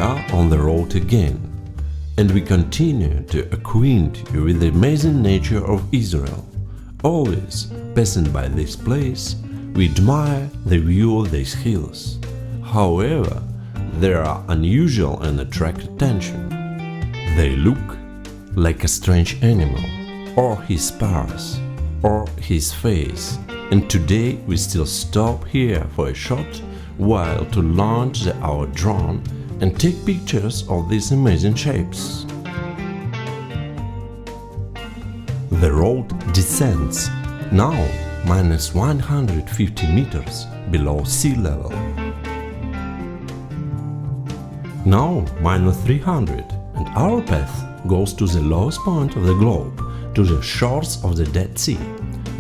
are on the road again, and we continue to acquaint you with the amazing nature of Israel. Always passing by this place, we admire the view of these hills. However, they are unusual and attract attention. They look like a strange animal, or his spars, or his face, and today we still stop here for a short while to launch our drone and take pictures of these amazing shapes. The road descends, now minus 150 meters below sea level. Now minus 300, and our path goes to the lowest point of the globe, to the shores of the Dead Sea.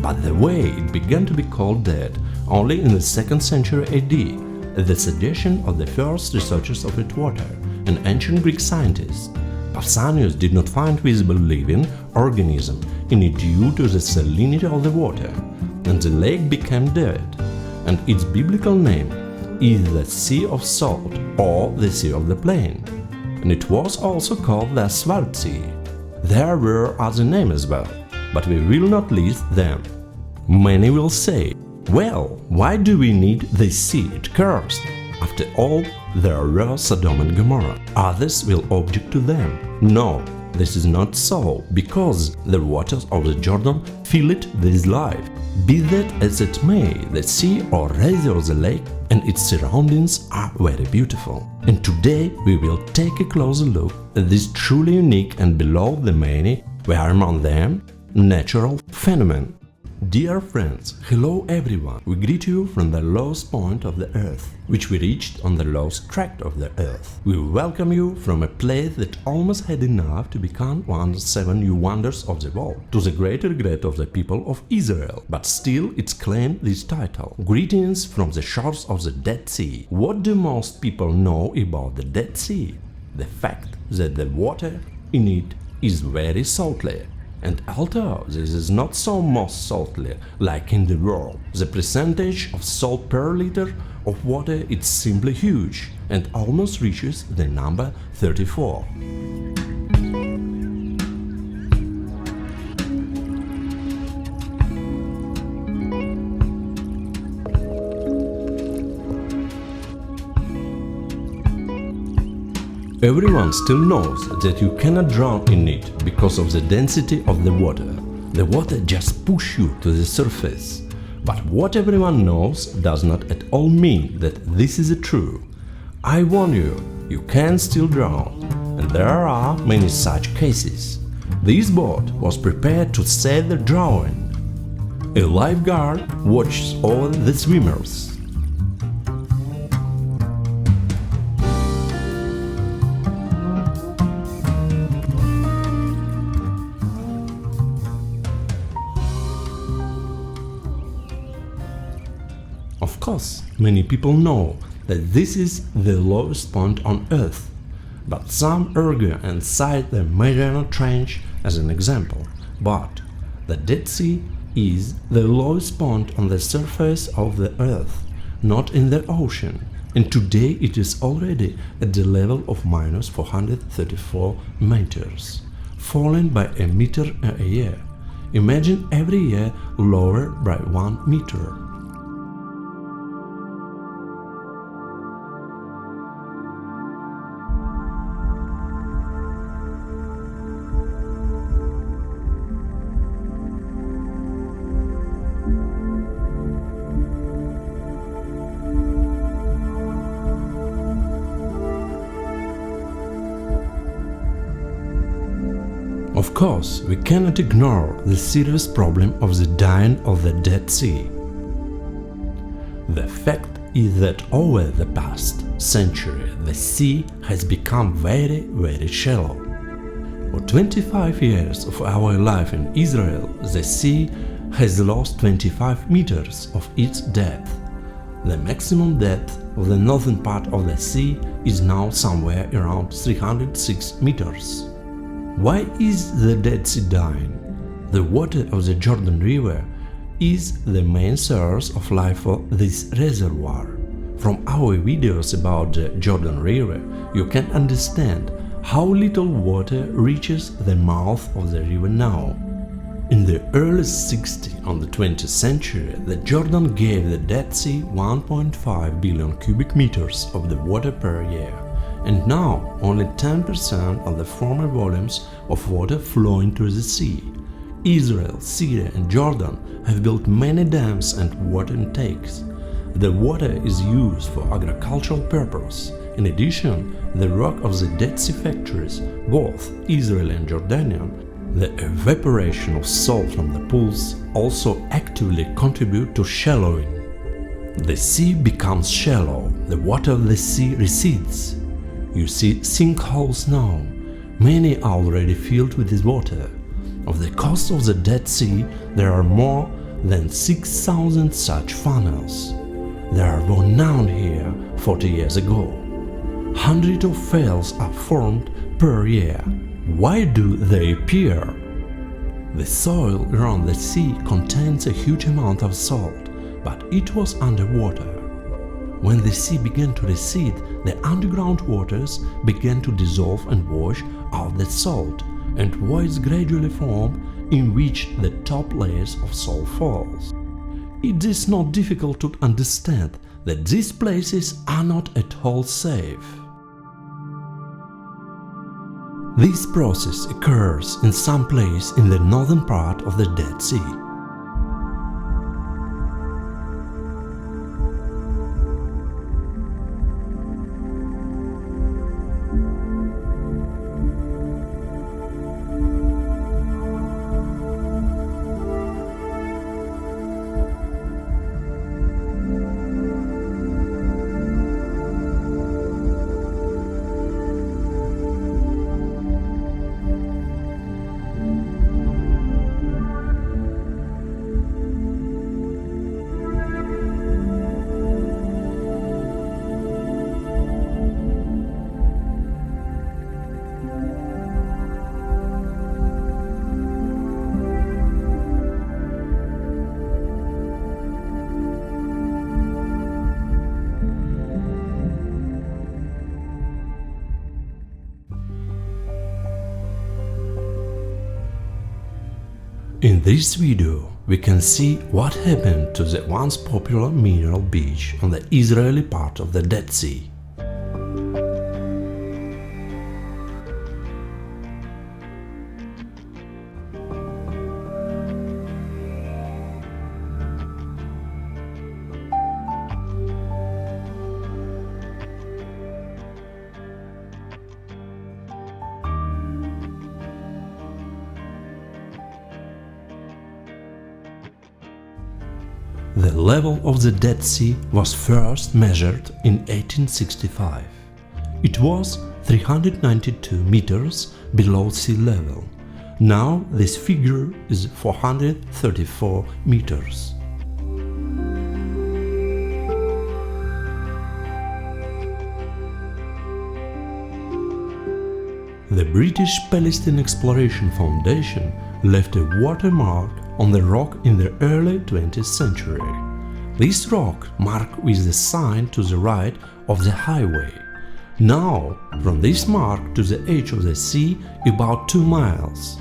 But the way it began to be called dead only in the 2nd century AD, at the suggestion of the first researchers of its water, an ancient Greek scientist. Pausanias did not find visible living organism in it due to the salinity of the water, and the lake became dead, and its biblical name is the Sea of Salt or the Sea of the Plain, and it was also called the Asphalt Sea. There were other names as well, but we will not list them. Many will say, well, why do we need this sea? It cursed. After all, there were Sodom and Gomorrah. Others will object to them. No, this is not so, because the waters of the Jordan fill it with life. Be that as it may, the sea or rather the lake and its surroundings are very beautiful. And today we will take a closer look at this truly unique and below the many, were among them, natural phenomenon. Dear friends, hello everyone! We greet you from the lowest point of the earth, which we reached on the lowest tract of the earth. We welcome you from a place that almost had enough to become one of the 7 new wonders of the world, to the great regret of the people of Israel, but still it's claimed this title. Greetings from the shores of the Dead Sea. What do most people know about the Dead Sea? The fact that the water in it is very salty. And although this is not so most salty like in the world, the percentage of salt per liter of water is simply huge and almost reaches the number 34. Everyone still knows that you cannot drown in it because of the density of the water. The water just pushes you to the surface. But what everyone knows does not at all mean that this is true. I warn you, you can still drown, and there are many such cases. This boat was prepared to save the drowning. A lifeguard watches over the swimmers. Of course, many people know that this is the lowest point on Earth, but some argue and cite the Mariana Trench as an example. But the Dead Sea is the lowest point on the surface of the Earth, not in the ocean, and today it is already at the level of minus 434 meters, falling by a meter a year. Imagine every year lower by 1 meter. Of course, we cannot ignore the serious problem of the dying of the Dead Sea. The fact is that over the past century the sea has become very, very shallow. For 25 years of our life in Israel, the sea has lost 25 meters of its depth. The maximum depth of the northern part of the sea is now somewhere around 306 meters. Why is the Dead Sea dying? The water of the Jordan River is the main source of life for this reservoir. From our videos about the Jordan River, you can understand how little water reaches the mouth of the river now. In the early 60s of the 20th century, the Jordan gave the Dead Sea 1.5 billion cubic meters of the water per year, and now only 10% of the former volumes of water flow into the sea. Israel, Syria and Jordan have built many dams and water intakes. The water is used for agricultural purposes. In addition, the rock of the Dead Sea factories, both Israeli and Jordanian, the evaporation of salt from the pools also actively contribute to shallowing. The sea becomes shallow, the water of the sea recedes. You see sinkholes now, many are already filled with this water. Of the coast of the Dead Sea, there are more than 6,000 such funnels. There were none here 40 years ago. Hundreds of fells are formed per year. Why do they appear? The soil around the sea contains a huge amount of salt, but it was underwater. When the sea began to recede, the underground waters began to dissolve and wash out the salt, and voids gradually formed in which the top layers of salt falls. It is not difficult to understand that these places are not at all safe. This process occurs in some place in the northern part of the Dead Sea. In this video, we can see what happened to the once popular mineral beach on the Israeli part of the Dead Sea. The level of the Dead Sea was first measured in 1865. It was 392 meters below sea level. Now this figure is 434 meters. The British Palestine Exploration Foundation left a watermark on the rock in the early 20th century. This rock marked with the sign to the right of the highway. Now, from this mark to the edge of the sea, about 2 miles.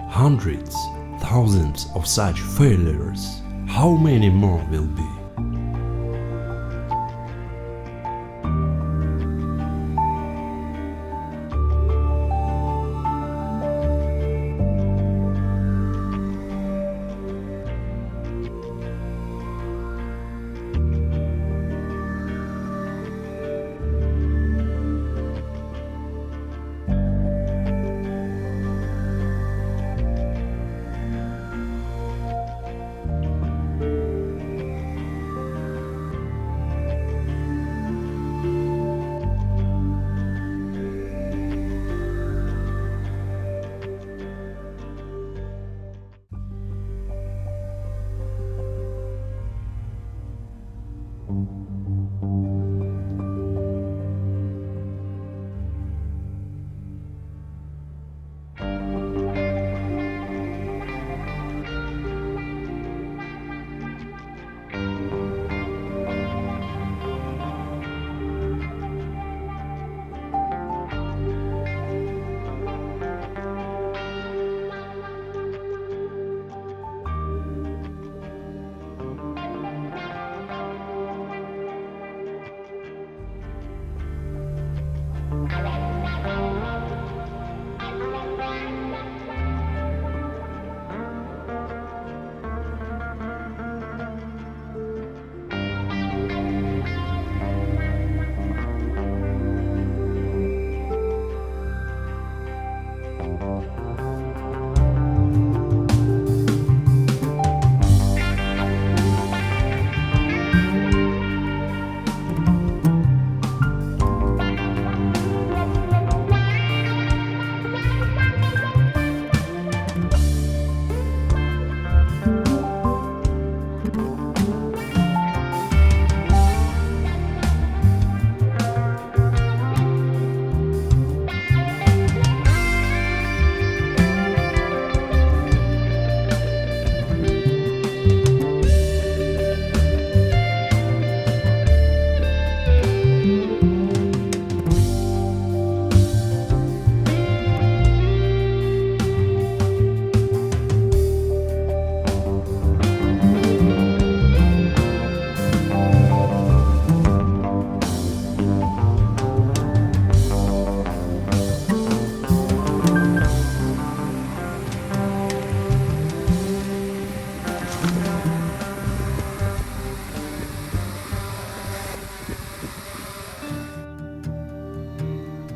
Hundreds, thousands of such failures. How many more will be?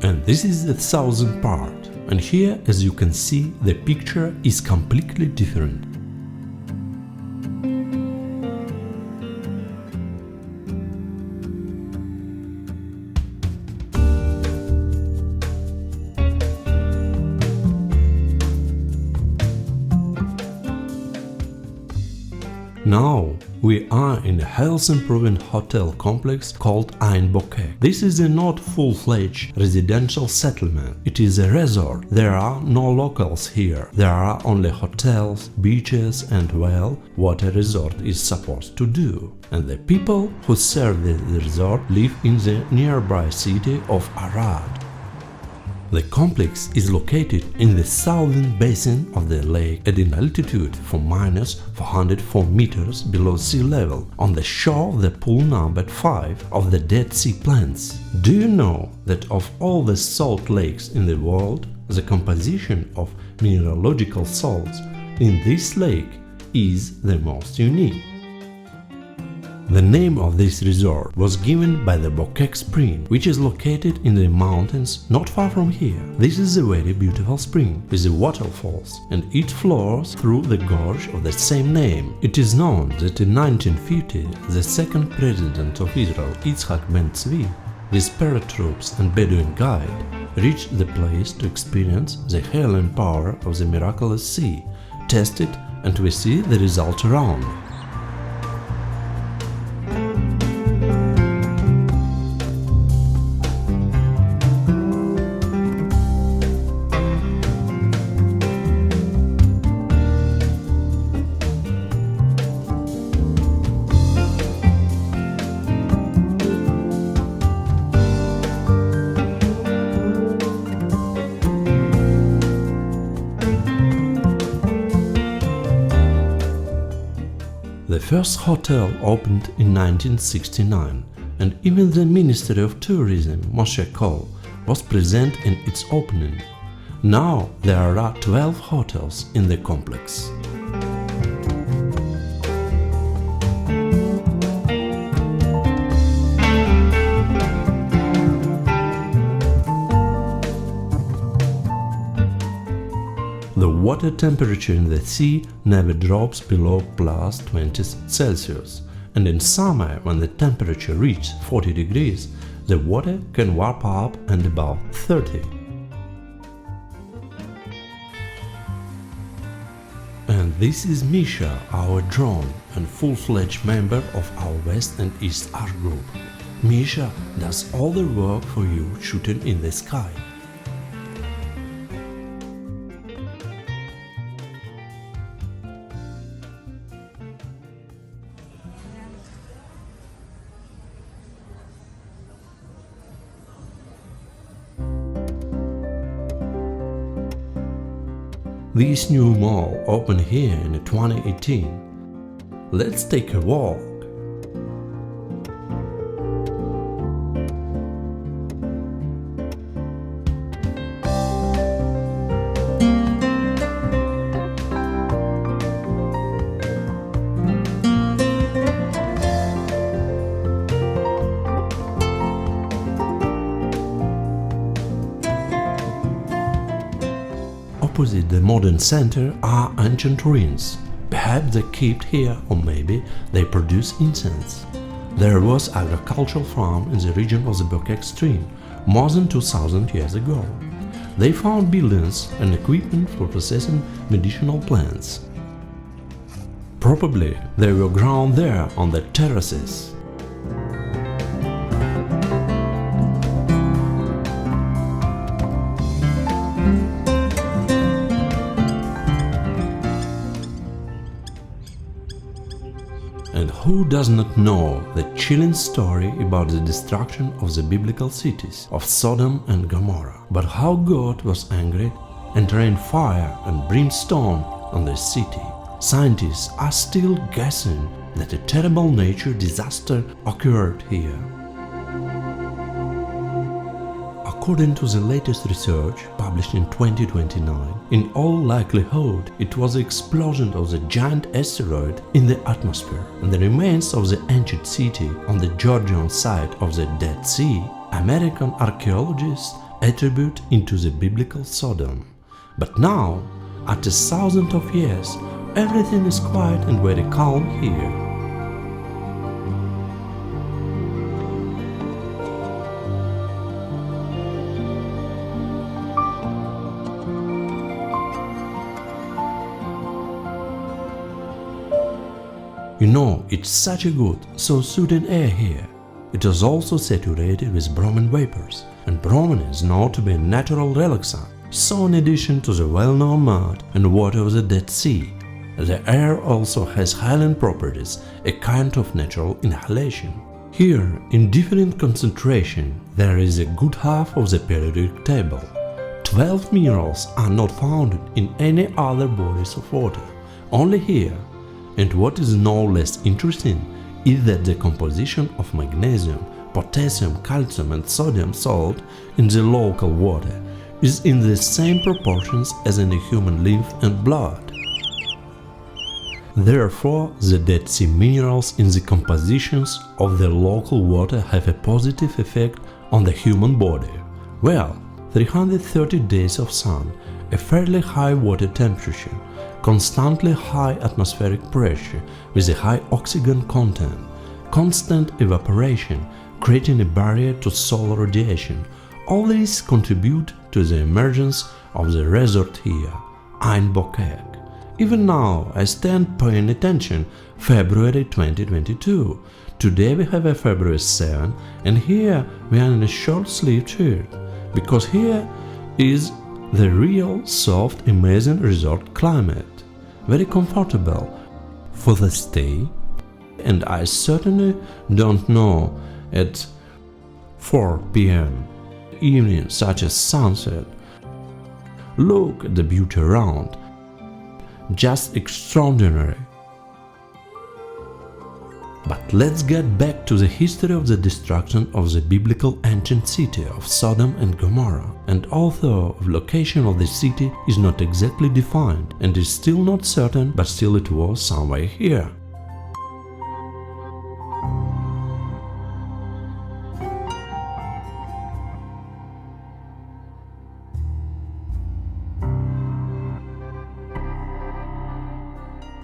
And this is the southern part, and here, as you can see, the picture is completely different. Now we are in a health-improving hotel complex called Ein Bokek. This is a not full-fledged residential settlement. It is a resort. There are no locals here. There are only hotels, beaches and, well, what a resort is supposed to do. And the people who serve the resort live in the nearby city of Arad. The complex is located in the southern basin of the lake at an altitude from -404 meters below sea level, on the shore of the pool numbered 5 of the Dead Sea Plains. Do you know that of all the salt lakes in the world, the composition of mineralogical salts in this lake is the most unique? The name of this resort was given by the Bokek spring, which is located in the mountains not far from here. This is a very beautiful spring with the waterfalls, and it flows through the gorge of the same name. It is known that in 1950 the second president of Israel, Yitzhak Ben-Tzvi, with paratroops and Bedouin guide, reached the place to experience the healing power of the miraculous sea, test it, and we see the result around. The first hotel opened in 1969, and even the Ministry of Tourism, Moshe Kol, was present in its opening. Now there are 12 hotels in the complex. The water temperature in the sea never drops below +20 Celsius, and in summer, when the temperature reaches 40 degrees, the water can warm up and above 30. And this is Misha, our drone and full-fledged member of our West and East art group. Misha does all the work for you shooting in the sky. This new mall opened here in 2018. Let's take a walk. opposite the modern center are ancient ruins. Perhaps they kept here, or maybe they produce incense. There was agricultural farm in the region of the Bokek stream more than 2000 years ago. They found buildings and equipment for processing medicinal plants. Probably they were grown there on the terraces. And who does not know the chilling story about the destruction of the biblical cities of Sodom and Gomorrah, but how God was angry and rained fire and brimstone on the city? Scientists are still guessing that a terrible nature disaster occurred here. According to the latest research published in 2029, in all likelihood it was the explosion of the giant asteroid in the atmosphere, and the remains of the ancient city on the Georgian side of the Dead Sea American archaeologists attribute into the biblical Sodom. But now, after thousands of years, everything is quiet and very calm here. You know, it's such a good, so soothing air here. It is also saturated with bromine vapors, and bromine is known to be a natural relaxant. So in addition to the well-known mud and water of the Dead Sea, the air also has healing properties, a kind of natural inhalation. Here, in different concentration, there is a good half of the periodic table. 12 minerals are not found in any other bodies of water, only here. And what is no less interesting is that the composition of magnesium, potassium, calcium and sodium salt in the local water is in the same proportions as in a human lymph and blood. Therefore, the Dead Sea minerals in the compositions of the local water have a positive effect on the human body. Well, 330 days of sun, a fairly high water temperature, constantly high atmospheric pressure with a high oxygen content, constant evaporation, creating a barrier to solar radiation. All these contribute to the emergence of the resort here, Ein Bokek. Even now, I stand paying attention, February 2022. Today we have a February 7, and here we are in a short-sleeved shirt, because here is the real, soft, amazing resort climate. Very comfortable for the stay, and I certainly don't know at 4 p.m. evening such as sunset. Look at the beauty around, just extraordinary. But let's get back to the history of the destruction of the biblical ancient city of Sodom and Gomorrah. And although the location of the city is not exactly defined and is still not certain, but still it was somewhere here.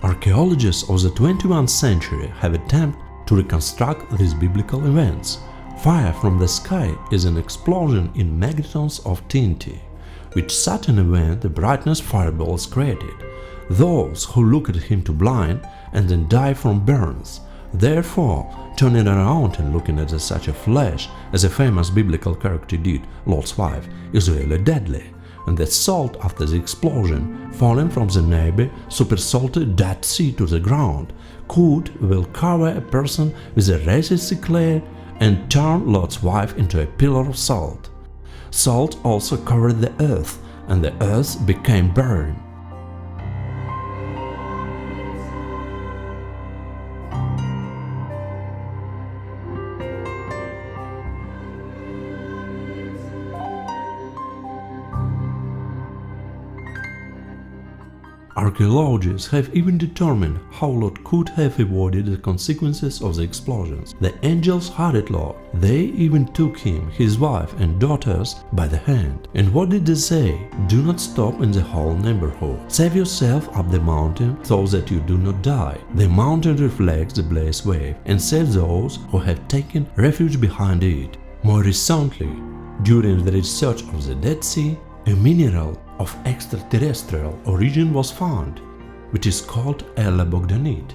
Archaeologists of the 21st century have attempted to reconstruct these biblical events. Fire from the sky is an explosion in megatons of TNT. With such an event, the brightness fireball is created. Those who look at him to blind and then die from burns. Therefore, turning around and looking at such a flash as a famous biblical character did, Lot's wife, is really deadly. And the salt after the explosion, falling from the neighbor super-salted Dead Sea to the ground, will cover a person with a racist eclair and turn Lot's wife into a pillar of salt. Salt also covered the earth, and the earth became barren. Archaeologists have even determined how Lot could have avoided the consequences of the explosions. The angels hurried Lot. They even took him, his wife and daughters by the hand. And what did they say? Do not stop in the whole neighborhood. Save yourself up the mountain so that you do not die. The mountain reflects the blaze wave and save those who have taken refuge behind it. More recently, during the research of the Dead Sea, a mineral of extraterrestrial origin was found, which is called Bogdanite.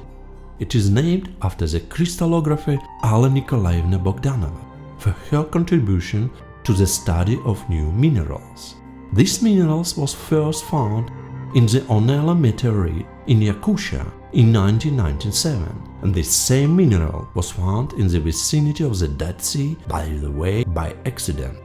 It is named after the crystallographer Alla Nikolaevna Bogdanova for her contribution to the study of new minerals. This mineral was first found in the Onela meteorite in Yakutia in 1997, and this same mineral was found in the vicinity of the Dead Sea, by the way, by accident.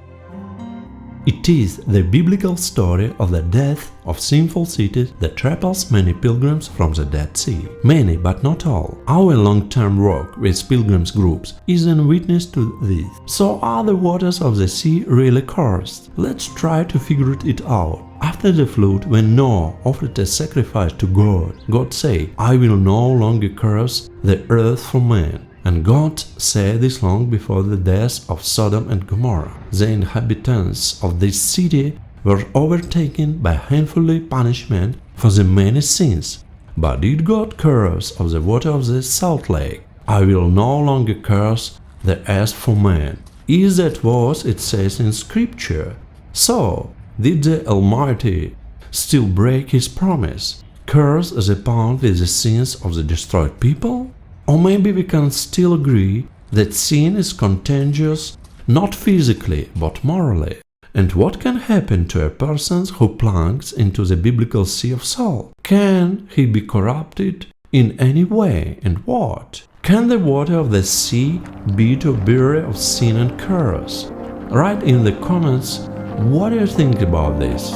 It is the biblical story of the death of sinful cities that repels many pilgrims from the Dead Sea. Many, but not all. Our long-term work with pilgrims groups is a witness to this. So are the waters of the sea really cursed? Let's try to figure it out. After the flood, when Noah offered a sacrifice to God, God said, "I will no longer curse the earth for man." And God said this long before the death of Sodom and Gomorrah. The inhabitants of this city were overtaken by handfully punishment for the many sins. But did God curse of the water of the salt lake? "I will no longer curse the earth for man." Is that what it says in Scripture? So, did the Almighty still break His promise, curse the pound with the sins of the destroyed people? Or maybe we can still agree that sin is contagious not physically but morally. And what can happen to a person who plunks into the biblical sea of salt? Can he be corrupted in any way, and what? Can the water of the sea be to bury of sin and curse? Write in the comments what do you think about this.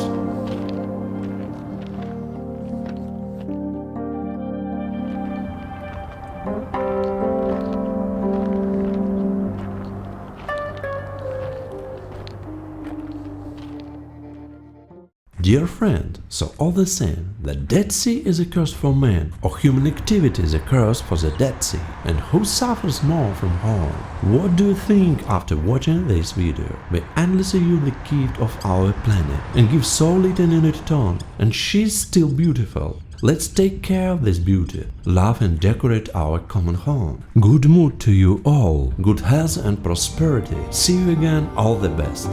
Dear friend, so all the same, the Dead Sea is a curse for man, or human activity is a curse for the Dead Sea, and who suffers more from harm? What do you think after watching this video? We endlessly use the gift of our planet and give so little in return, and she's still beautiful. Let's take care of this beauty, love and decorate our common home. Good mood to you all, good health and prosperity. See you again, all the best.